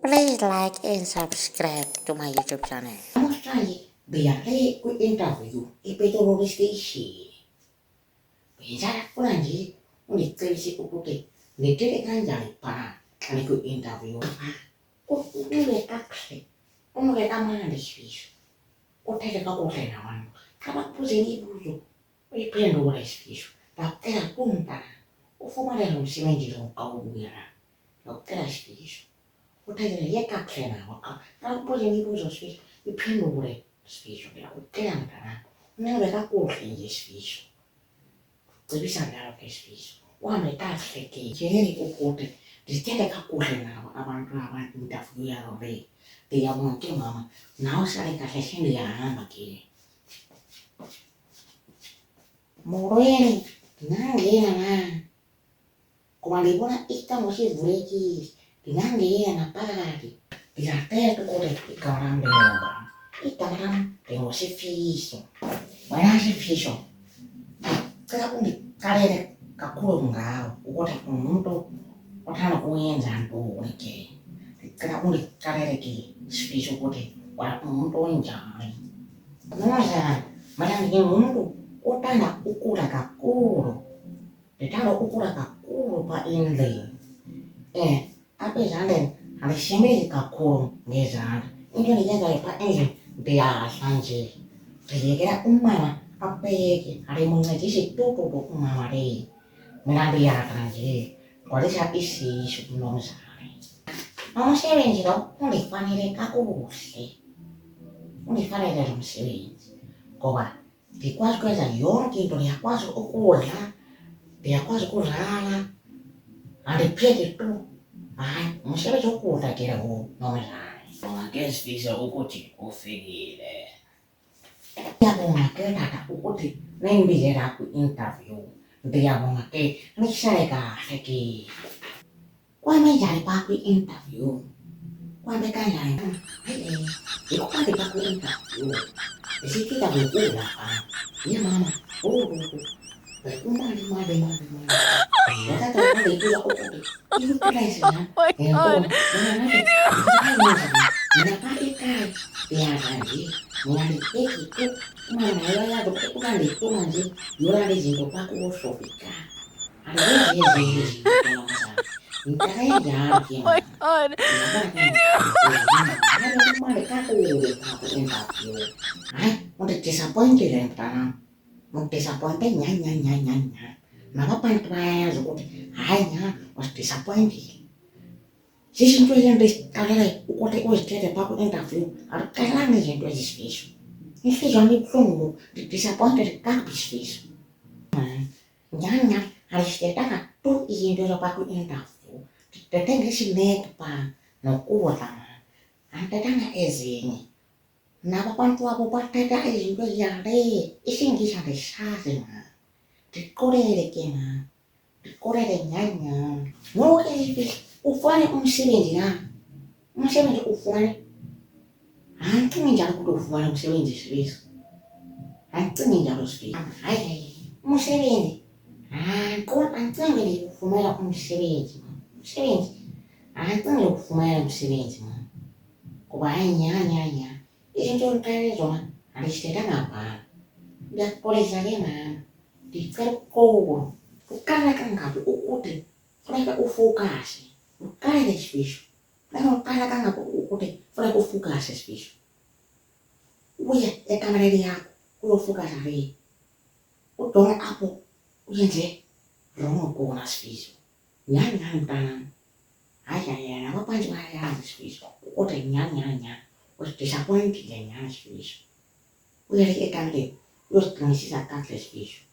Please like and subscribe to my YouTube channel. Mostrargli beate qui interview e pedologistici. Bicara pulangi, unik krisi ukuti, nitire kanjali para, kali ku interview. Unik kakse, unik amana desfiso. Utek ka utenawan, kama puzeni buzo, prendo desfiso. Da era punta, o fumare non si menjilo au buira. Da era sfiso. Utek ye kakse na waka, kama puzeni buzo sfiso, prendo sfiso, ya utenawan. Non è la cosa che sfiso. Devi sapere che sfiso. Quando è tasse che generi occorre, di te che occorre avanti da fuori a re. Di avanti mamma, non sai che se ne ha che. Moreni, non na. Quando è buona ita mo si vuoi di non na pagati. Di la terra con il carambe ombra. Il carambe devo si fiso. Ma non si fiso. Kaya unik karere kakulu ngao ukote umuntu otana kuyenza nto unike kaya unik karere ki sifisho kote wa umuntu onjani noza mara ni umuntu otana ukula kakulu detalo ukula kakulu pa inle ape zande ale shembe kakulu ngezanda injo ni jaga pa enje bia sanje tegera umama apeke hari mengajisi tutu mamare menabia kanji kali sapi si sebelum sehari mama sewen jiro unik panire kaku se unik panire dalam sewen koba di kuas kuasa yor kinto di kuas ukula di kuas kulala ada peke tu ai musebe ukula kira u nomor sehari mama kes bisa ukuti ufigile Abbiamo che data uti nem bisera ku interview abbiamo che non sai che qua mai jari pa ku interview qua me kan jari io qua di pa ku interview e si kita belum pa ya mama mari ya kata tadi itu aku itu kira sana kenapa ikan ya tadi mulai itu mana ya bukan itu nanti yura di situ pak usopika ada dia entah ya gimana mereka aku interview mau disappointed yang tanam mau disappointed nyanyi nama pantai hanya was disappointed sisi tu yang kalian ukote jadi pak interview ada kalian yang tu sisi ini jangan tunggu disappointed kabis sisi jangan harus datang tuh ingin dulu pak interview datang ke sini pak no kuat anda datang ezini napa pantua apa pada ezin tu yang deh isin kisah desa sih di Korea kena di Korea nyanyi mau ufanye umusebenzi ufanye antu njalo kuti ufanye umusebenzi sibizo antu njalo sibizo umusebenzi ko antu ngene ufumela umusebenzi antu ngene ufumela umusebenzi kuba nyanya izinto nkale zona alistera ngapa nda polisi ngema dikako ukala kangapi ukuti funeka ufokase ukale sifisho funeka ukala kangapi ukuti funeka ufokase sifisho uya ekamereni yako uyofokasa re udonga apo uyenze rongo kona sifisho nyani mtanam haya na mapanji haya sifisho ukuti nyani was disappointed nyani sifisho uya ekamereni uyosikanisisa kakle sifisho